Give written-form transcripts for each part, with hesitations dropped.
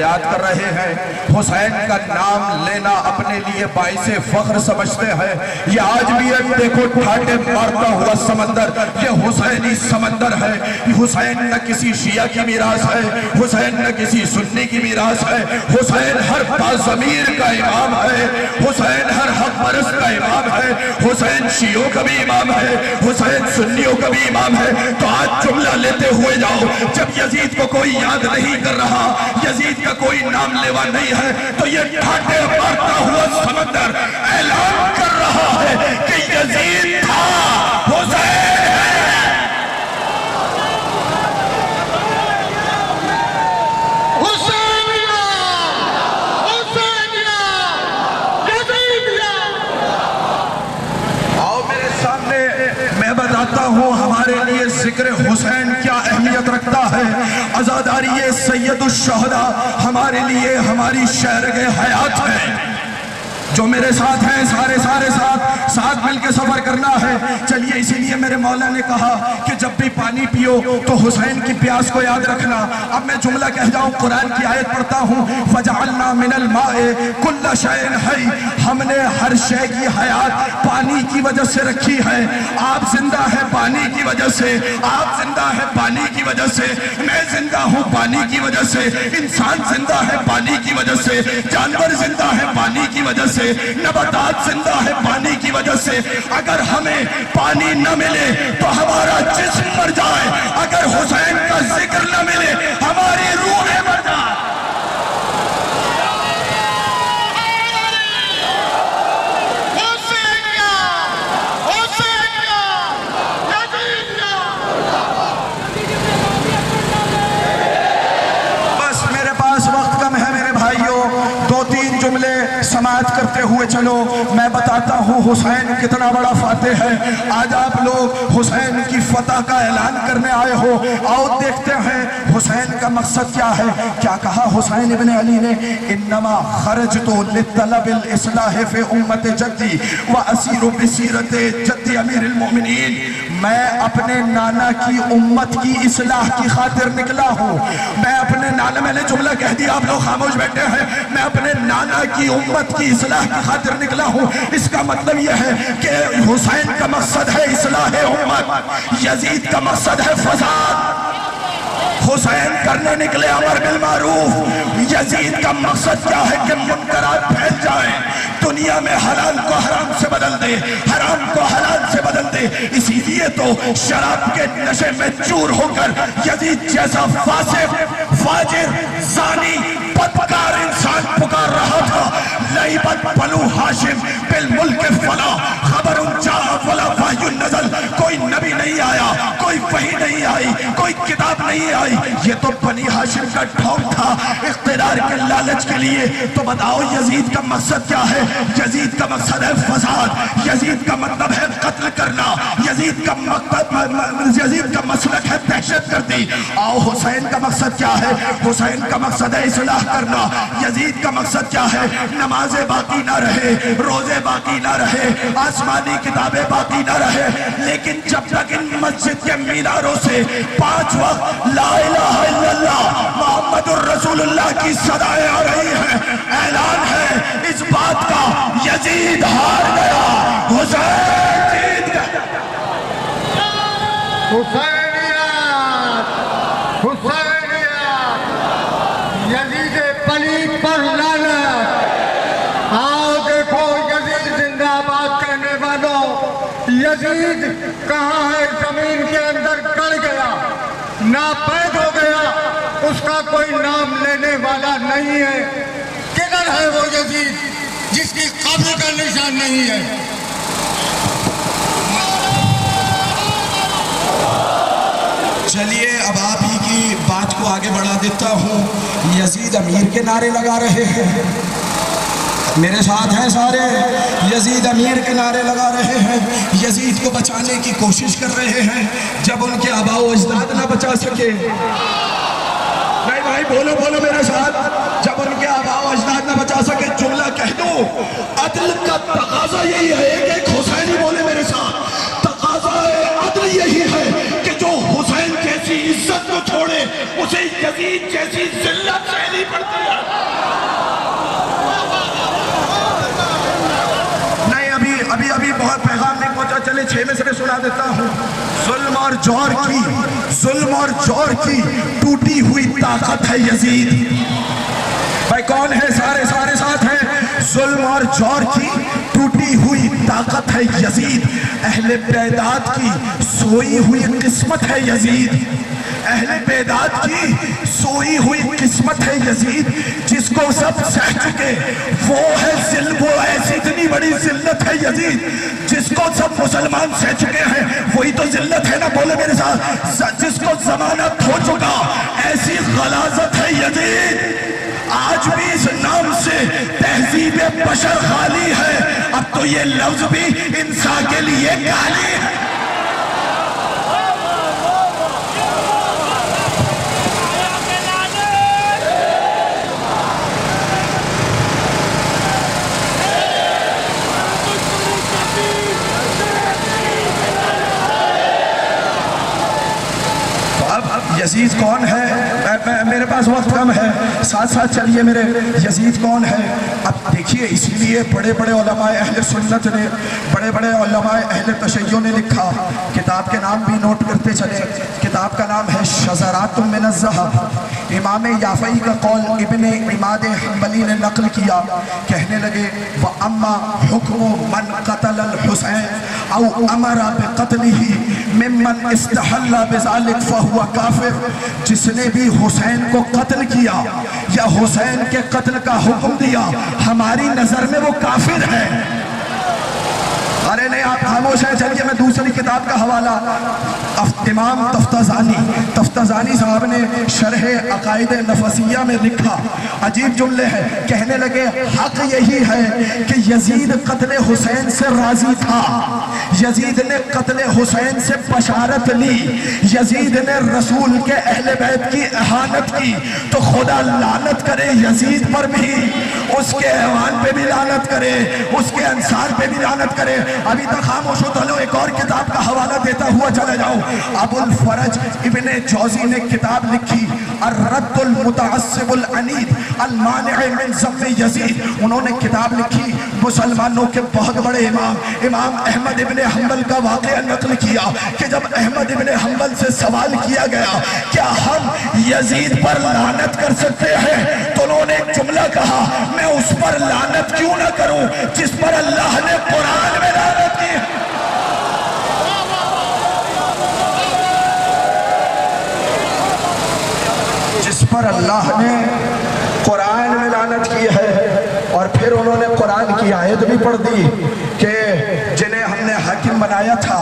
याद कर रहे हैं। हुसैन का नाम लेना अपने लिए बाइसे फख्र समझते हैं। ये आज भी एक देखो ठाटे मारता हुआ समंदर, ये हुसैनी समंदर है। हुसैन न किसी शिया की मीरास है, हुसैन न किसी सुन्नी की मीरास है। हुसैन हर बाज़मीर का इमाम है, हुसैन हर हक परस्त का इमाम है। हुसैन शियों का भी इमाम है, हुसैन सुन्नियों का भी इमाम है। तो आज जुमला लेते हुए जाओ, जब यजीद को कोई याद नहीं कर रहा, यजीद कोई नाम लेवा नहीं है, तो ये ठाटे मारता हुआ समंदर ऐलान कर रहा है कि यजीद था, हुसैन है। हुसैनिया, हुसैनिया, यजीदिया। आओ मेरे सामने, मैं बताता हूँ हमारे लिए जिक्र हुसैन क्या अहमियत रखता है। आजादारी सैयदुश्शहदा हमारे लिए हमारी शहर हयात है। जो मेरे साथ हैं सारे साथ मिलकर सफर करना है। चलिए, इसीलिए मेरे मौला ने कहा कि जब भी पानी पियो तो हुसैन की प्यास को याद रखना। अब मैं जुमला कह जाऊं, कुरान की आयत पढ़ता हूं, फजअलना मिनल माए कुल्ल शैइन हई। हमने हर शय की हयात पानी की वजह से रखी है। आप जिंदा है पानी की वजह से, आप जिंदा है पानी की वजह से, मैं जिंदा हूं पानी की वजह से, इंसान जिंदा है पानी की वजह से, जानवर जिंदा है पानी की वजह से, नबातात जिंदा है पानी की वजह से। अगर हमें पानी न मिले तो हमारा जिस्म मर जाए, अगर हुसैन का जिक्र न मिले हमारी रूहें मर जाए। बस मेरे पास वक्त कम है मेरे भाइयों, दो तीन जुमले समाप्त करते हुए चलो। मैं बताता हूँ हुसैन कितना बड़ा फातेह है। आज आप लोग हुसैन की फतह का ऐलान करने आए हो। आओ देखते हैं हुसैन का मकसद क्या है। क्या कहा हुसैन इब्न अली ने, इन्नमा खरजतु लितलबिल इस्लाह फी उम्मत जद्दी व असीरु बिसीरत जद्दी अमीरुल मोमिनीन। मैं अपने नाना की उम्मत की इस्लाह की खातिर निकला हूँ। मैं अपने नाना, मैंने जुमला कह दिया, आप लोग खामोश बैठे हैं। मैं अपने नाना की उम्मत की इस्लाह की खातिर निकला हूँ। इसका मतलब यह है कि हुसैन का मकसद है इस्लाह उम्मत, यजीद का मकसद है फसाद। हुसैन करने निकले अमर बिल मारूफ, यजीद का मकसद क्या है कि मुनकरात फैल जाए, दुनिया में हलाल को हराम से बदल दे, हराम को हलाल से बदल दे। इसीलिए तो शराब के नशे में चूर होकर यजीद जैसा फासिक, फाजिर, जानी, बदकार इंसान पुकार रहा था, लईबत बनु हाशिम बिल मुल्क फला खबर वला वायुन नज़ल। कोई नबी नहीं आया, कोई वही नहीं आई, कोई किताब नहीं आई। ये तो बनी हाशिम का ढोंग था इख्तियार के लालच के लिए। तो बताओ यजीद का मकसद क्या है? यजीद का मकसद है फसाद, यजीद का मतलब है कत्ल करना, यजीद का मसलक है दहशतगर्दी। आओ हुसैन का मकसद क्या है? हुसैन का मकसद है इस्लाह करना। यजीद का मकसद क्या है? नमाजें बाकी ना रहे, रोजे बाकी ना रहे, आसमानी किताबें बाकी ना रहे। लेकिन जब तक इन मस्जिद के मीनारों से 5 वक्त ला इलाहा इल्लल्लाह मुहम्मदुर रसूलुल्लाह की सदाएं आ रही हैं, ऐलान है इस बात का, यजीद हार गया, हुसैन जीत गया। हुसैनियत, हुसैनियत, यजीद पलीद पर लानत। आओ देखो यजीद जिंदाबाद कहने वालों, यजीद कहाँ है? जमीन के अंदर गड़ गया, नापैद हो गया, उसका कोई नाम लेने वाला नहीं है। किधर है वो यजीद जिसकी कब्र का निशान नहीं है? चलिए अब आप ही की बात को आगे बढ़ा देता हूँ। यजीद अमीर के नारे लगा रहे हैं, मेरे साथ हैं सारे। यजीद अमीर के नारे लगा रहे हैं, यजीद को बचाने की कोशिश कर रहे हैं। जब उनके आबाओ अजदाद ना बचा सके, नहीं भाई बोलो बोलो मेरे साथ, जब उनके आबाओ अजदाद ना बचा सके, जुमला कह दो, अदल का तकाजा यही है कि एक हुसैनी बोले मेरे साथ, तकाजा अदल यही है कि जो हुसैन जैसी इज्जत को छोड़े उसे यजीद जैसी जिल्लत सहनी पड़ती है। पहले 6 में से मैं सुना देता हूँ। जुल्म और जौर की टूटी हुई ताकत है यजीद। भाई कौन है? सारे साथ हैं। जुल्म और जौर की टूटी हुई ताकत है यजीद। अहले बेदात की सोई हुई किस्मत है यजीद। अहले बेदात की सोई हुई किस्मत है यजीद। जिसको सब सह चुके वो है वो ऐसी इतनी बड़ी जिल्लत है यजीद। जिसको सब मुसलमान सह चुके हैं वही तो जिल्लत है ना, बोले मेरे साथ। जिसको जमानत हो चुका ऐसी गलाजत है यजीद। आज भी इस नाम से तहजीब बशर खाली है, अब तो ये लफ्ज भी इंसान के लिए गाली है। यजीद कौन है? मेरे पास वक्त कम है, साथ चलिए मेरे। यजीद कौन है? अब देखिए, इसलिए बड़े बड़े उलमाए अहले सुन्नत ने, बड़े बड़े उलमाए अहले तशय्युअ ने लिखा। किताब के नाम भी नोट करते चले। किताब का नाम है शज़रातुम मिनज़ ज़हब। इमाम याफ़ई का कौल इब्ने इमाद हम्बली ने नकल किया। कहने लगे व अम्मा हुक्मु मन क़तल अल हुसैन औ अमरा बिक़त्लिही मिम्मन इस्तहल्ला बिज़ालिक फ़हुवा काफ़िर। जिसने भी हुसैन को कत्ल किया या हुसैन के कत्ल का हुक्म दिया, हमारी नजर में वो काफिर है। अरे नहीं, आप खामोश हैं। चलिए मैं दूसरी किताब का हवाला, इमाम तफ्ताज़ानी साहब ने शरह अकायद नफसिया में लिखा। अजीब जुमले हैं। कहने लगे हक यही है कि यजीद कत्ल हुसैन से राजी था। यजीद ने कत्ल हुसैन से बशारत ली। यजीद ने रसूल के अहले बैत की इहानत की, तो खुदा लानत करे यजीद पर भी, उसके ऐवान पे भी लानत करे, उसके अंसार पे भी लानत करे। अभी तक खामोश हो तो लो, एक और किताब का हवाला देता हुआ चला जाऊं। अबुल फरज इब्ने जौज़ी ने किताब लिखी अर्रद्दुल मुतअस्सिबुल अनीद अल मानिअ मिन ज़म्म यजीद। उन्होंने किताब लिखी, मुसलमानों के बहुत बड़े इमाम अहमद इब्ने हम्बल का वाक़या नकल किया कि जब अहमद इब्ने हम्बल से सवाल किया गया क्या हम यजीद पर लानत कर सकते हैं, तो उन्होंने एक जुमला कहा, मैं उस पर लानत क्यों ना करूं जिस पर अल्लाह ने कुरान में लानत की है। जिस पर अल्लाह ने कुरान में लानत की है। और फिर उन्होंने कुरान की आयत भी पढ़ दी कि जिन्हें हमने हाकिम बनाया था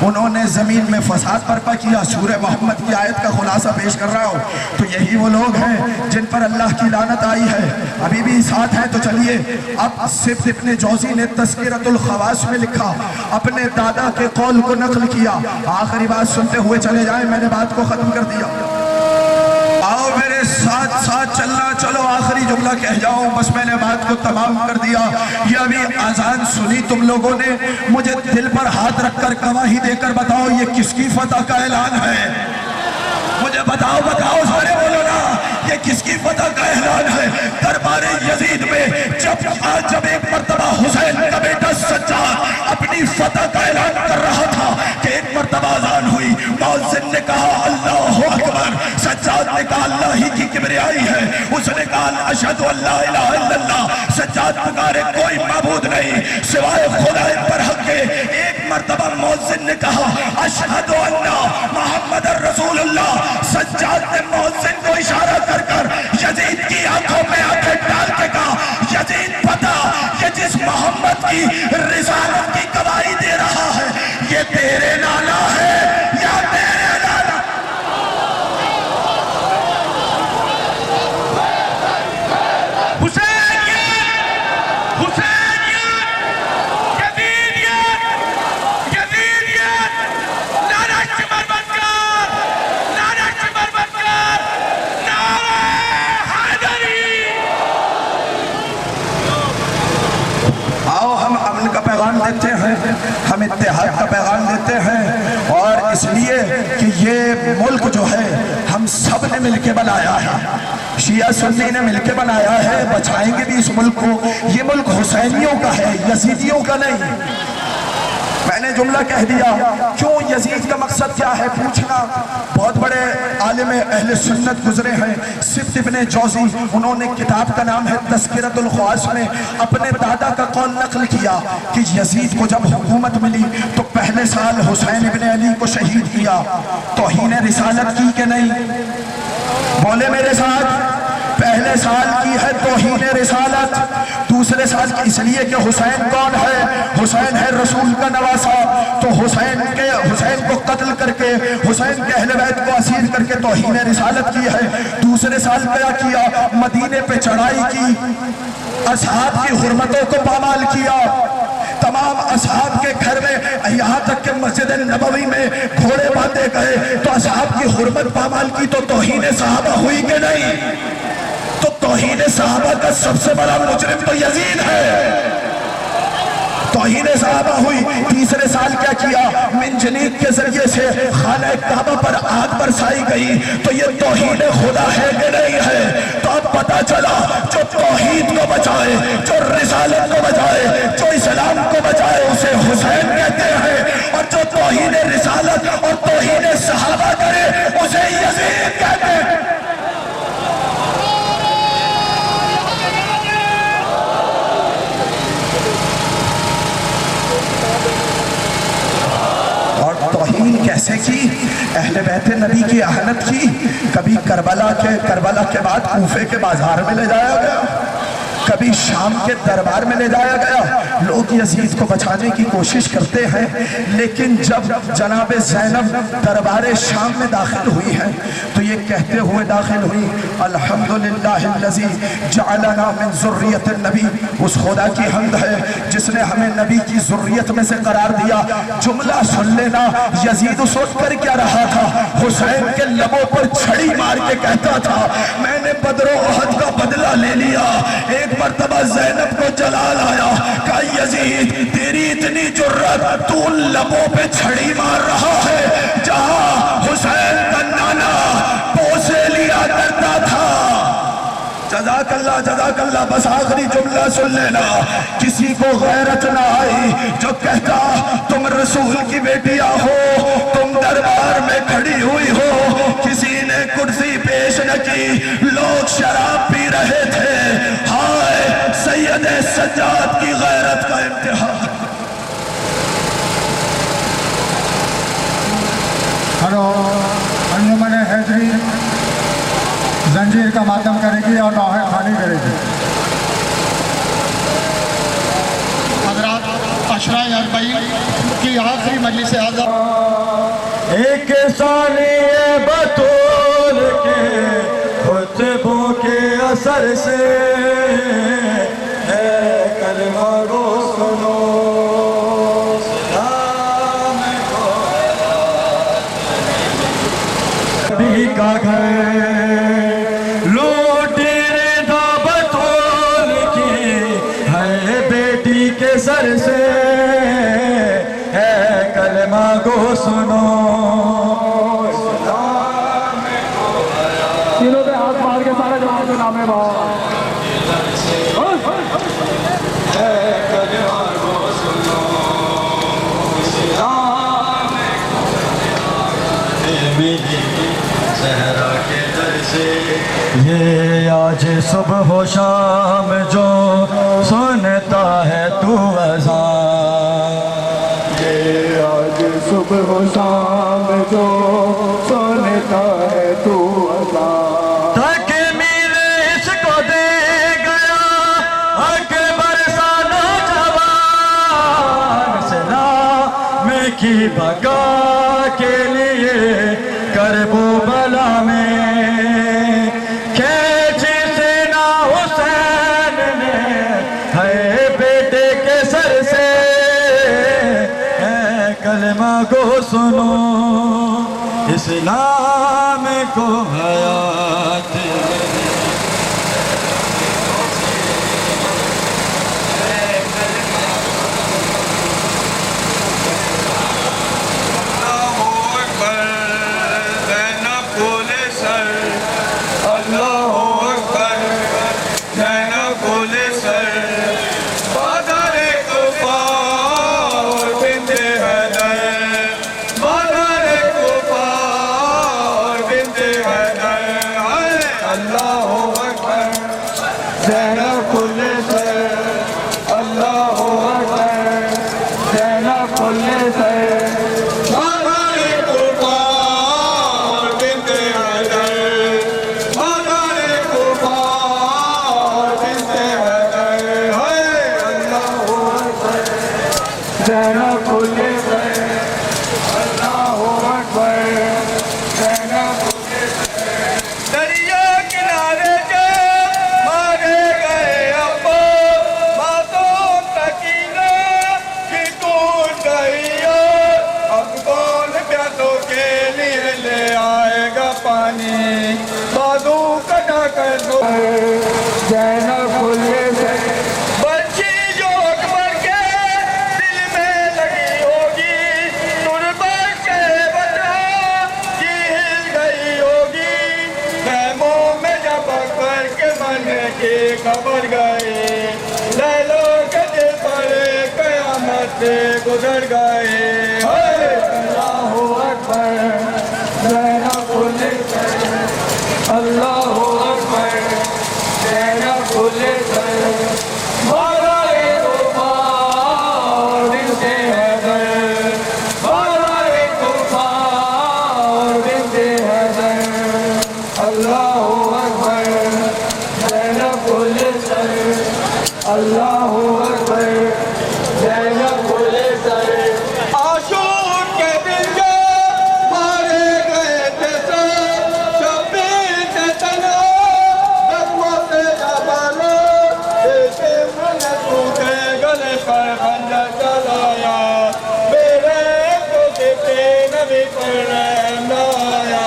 उन्होंने ज़मीन में फसाद बर्पा किया। सूरह मोहम्मद की आयत का खुलासा पेश कर रहा हूँ। तो यही वो लोग हैं जिन पर अल्लाह की लानत आई है। अभी भी साथ हैं तो चलिए। अब सिर्फ इब्ने जौज़ी ने तज़किरतुल ख़वास में लिखा, अपने दादा के कौल को नकल किया। आखिरी बात सुनते हुए चले जाए, मैंने बात को ख़त्म कर दिया। आओ मेरे साथ चलना, चलो आखिरी जुमला कह जाऊं, बस मैंने बात को तमाम कर दिया। ये अभी आजान सुनी तुम लोगों ने, मुझे दिल पर हाथ रखकर गवाही देकर बताओ ये किसकी फतह का ऐलान है? मुझे बताओ सारे बोलो ना, ये किसकी फतह का ऐलान है? दरबारे यजीद में जब एक मर्तबा हुसैन का बेटा सज्जाद अपनी फतह का ऐलान कर रहा था कि एक मर्तबा अज़ान हुई, मुअज्जिन ने कहा अल्लाहु अकबर। सज्जाद ने कहा अल्लाह ही की किबरियाई है। उसने कहा अशहदु अल्ला इलाहा इल्लल्लाह। सज्जाद पुकारे कोई माबूद नहीं सिवाय खुदा बरहक के। एक मर्तबा मुअज्जिन ने कहा अशहदु अन्ना मुहम्मदुर रसूलुल्लाह। सज्जाद ने मुअज्जिन को इशारा कर यजीद की आंखों में आंखें डाल के कहा यजीद पता, ये जिस मोहम्मद की रिसालत की गवाही दे रहा है ये तेरे नाना है या मेरे नाना? पैगाम देते हैं, हम इत्तेहाद का पैगाम देते हैं। और इसलिए कि ये मुल्क जो है हम सब ने मिलकर बनाया है, शिया सुन्नी ने मिलकर बनाया है। बचाएंगे भी इस मुल्क को। ये मुल्क हुसैनियों का है, यजीदियों का नहीं। मैंने जुमला कह दिया। क्यों यजीद का मकसद क्या है पूछना। बहुत बड़े आलिम अहले सुन्नत गुजरे हैं, सिब्त इब्ने जौज़ी, उन्होंने किताब का नाम है तज़किरतुल ख़वास में अपने दादा का कौल नक़ल किया कि यजीद को जब हुकूमत मिली तो पहले साल हुसैन इब्ने अली को शहीद किया। तौहीन रिसालत की कि नहीं? बोले मेरे साथ। पहले साल की है तौहीन रिसालत, दूसरे साल की इसलिए कि हुसैन कौन है? हुसैन है रसूल का नवासा। तो हुसैन को कत्ल करके हुसैन के अहले बैत को असीर करके तौहीन रिसालत की है। दूसरे साल क्या किया? मदीने पे चढ़ाई की, असहाब की हुर्मतों को पामाल किया, तमाम असहाब के घर में यहाँ तक के मस्जिद नबवी में घोड़े बांधे गए तो असहाब की हुर्मत पामाल की। तो तौहीन सहाबा हुई कि नहीं? तो तौहीन सहाबा का सबसे बड़ा मुजरिम तो यजीद है। तौहीन सहाबा हुई। तीसरे साल क्या किया? मिंजनीक के जरिए से खाना काबा पर आग बरसाई गई। तो ये तौहीन खुदा है कि नहीं है? तो अब पता चला जो तौहीद को बचाए, जो रिसालत को बचाए, जो इस्लाम को बचाए उसे हुसैन कहते हैं, और जो तौहीन रिसालत और तौहीन सहाबा करे उसे यजीद कहते हैं। तौहीन कैसे की? अहले बैत नबी की अहनत की। कभी करबला के बाद कूफे के बाजार में ले जाया गया, कभी शाम के दरबार में ले जाया गया। लोग यजीद को बचाने की कोशिश करते हैं, लेकिन जब जनाब ज़ैनब दरबार शाम में दाखिल हुई है तो ये कहते हुए दाखिल हुई, अल्हम्दुलिल्लाहिल्लज़ी जअलना मिन ज़ुर्रियत नबी। उस खुदा की हम्द है जिसने हमें नबी की ज़ुर्रियत में से करार दिया। जुमला सुन लेना, यजीद उस वक्त कर क्या रहा था? हुसैन के लबों पर छड़ी मार के कहता था, मैंने बदर उहद का बदला ले लिया। एक मर्तबा ज़ैनब को जलाल आया, कहा यजीद तेरी इतनी जुर्रत, तू उन लबों पे छड़ी मार रहा है जहां हुसैन का नाना पोसे लिया करता था। जज़ाकल्लाह जज़ाकल्लाह। बस आखिरी जुमला सुन लेना, किसी को गैरत ना आई जो कहता तुम रसूल की बेटियां हो, तुम दरबार में खड़ी हुई हो, किसी ने कुर्सी पेश न की, लोग शराब पी रहे थे। हाय सैयद सज्जाद की गैरत का इम्तिहान। हेलो, अंजुमन हैदरी जंजीर का मातम करेगी और नौहे खानी करेगी। हज़रात अशरा अरबईन की आखिरी मजलिस आज़ा एक सालिए बतूल के खुतबों के असर से कलमा को सुनो, सलाम को नबी का घर लूटी रिदा बतूल की है बेटी के सर से है कलमा को सुनो। तीनों पे हाथ मार के सारा जवाब के नाम है सहरा के दर से ये आज सुबह हो शाम जो सुनता है तू अज़ान, ये आज सुबह हो शाम जो सुनता है तू अज़ान। तक मेरे इसको दे गया अकबर सा नौजवान, सलाम की बका के लिए करबो बला में कैची से ना हुसैन ने है बेटे के सर से है कलमा को सुनो, इस्लाम को हयात ज़ैनब खुले सर अल्लाह अकबर ज़ैनब खुले सर हमारे कुर्बान बिन्ते हैदर हमारे कुर्बान बिन्ते हैदर है अल्लाह अकबर ज़ैनब खुले सर अल्लाह अकबर ज़ैनब खुले दरिया किनारे के मारे गए अब्बा मासूम तकीना की टूट गई अब कौन प्यासों के लिए ले आएगा पानी बाजू कटा कर दो ज़ैनब खुले सर बच्ची जो अकबर के दिल में लगी होगी तुरबत के बता की हिल गई होगी खैमों में जब अकबर के बनने की खबर गई लैलो के दिल पर कयामत से गुजर गए अल्लाह अकबर ज़ैनब खुले सर अल्लाह अकबर ज़ैनब खुले सर हमारे कुर्बान बिन्ते हैदर हमारे कुर्बान बिन्ते हैदर अल्लाह अकबर ज़ैनब खुले सर अल्लाह अकबर ज़ैनब खुले सर आशूर के दिन जो मारे गए थे सब शब्बीर से तना जख्मों से जबालो देखे मन टूटे गले पर खंजर चलाया मेरे को देखे नबी पर रहम आया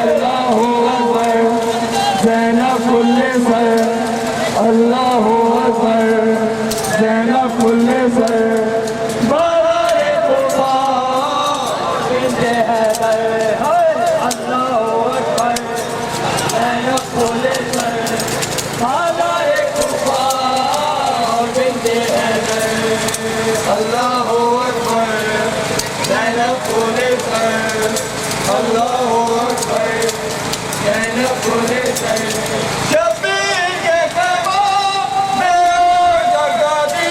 अल्लाह अकबर ज़ैनब खुले सर अल्लाह अकबर ज़ैनब खुले सर हमारे कुर्बान बिन्ते हैदर अल्लाह अकबर ज़ैनब खुले सर हमारे कुर्बान बिन्ते हैदर अल्लाह अकबर ज़ैनब खुले सर अल्लाह अकबर ज़ैनब खुले सर शब्बीर के खैमों में और जगा दी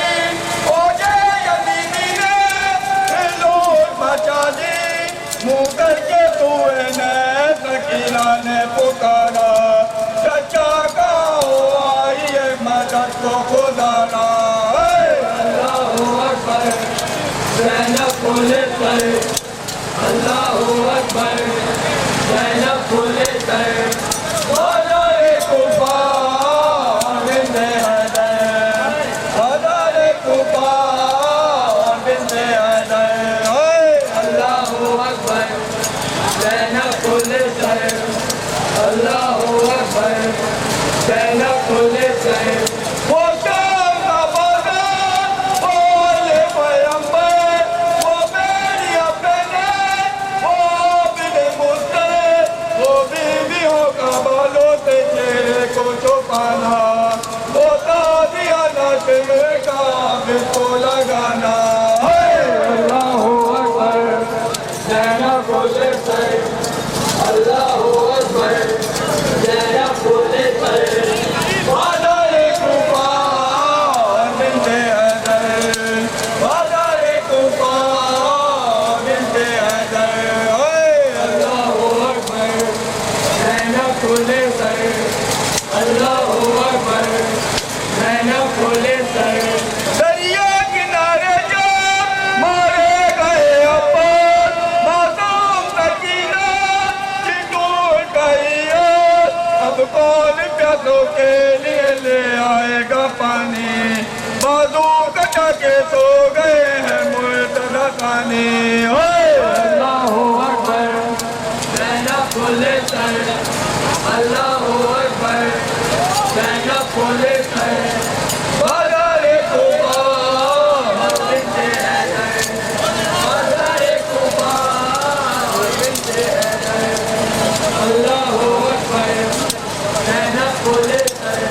ओजे यजीदी ने लूट मचा दी मुँह करके तूए ने सकीना ने पुकारा सच्चा गाओ आइए मदद को खुदारा अल्लाह अकबर ज़ैनब खुले सर अल्लाह अकबर ज़ैनब खुले सर हमारे कुर्बान बिन्ते हैदर हमारे कुर्बान बिन्ते हैदर अल्लाह अकबर ज़ैनब खुले सर अल्लाह अकबर ज़ैनब खुले सर वो शाम का बाजार बोले पैगंबर वो बेड़ियाँ पहने वो बिन मुझसे वो बीवियों का बालों से चेहरे को छुपाना वो ताजिया नस्ल का बिल्को लगाना अल्लाह अकबर ज़ैनब खुले सर अल्लाह अकबर ज़ैनब खुले सर हमारे कुर्बान बिन्ते हैदर हमारे कुर्बान बिन्ते हैदर अल्लाह अकबर ज़ैनब खुले सर अल्लाह अकबर ज़ैनब खुले सर दरिया किनारे जो मारे गए अब्बास मासूम सकीना की टूट गई अब कौन प्यासों के लिए ले आएगा पानी बाजू कटा के सो गए हैं मुर्तज़ा खानी अल्लाह अकबर ज़ैनब खुले सर अल्लाह अकबर ज़ैनब खुले सर हमारे कुर्बान बिन्ते हैदर हमारे कुर्बान बिन्ते हैदर अल्लाह अकबर ज़ैनब खुले सर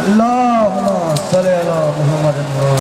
अल्लाहुम्मा सल्ली अला मुहम्मद।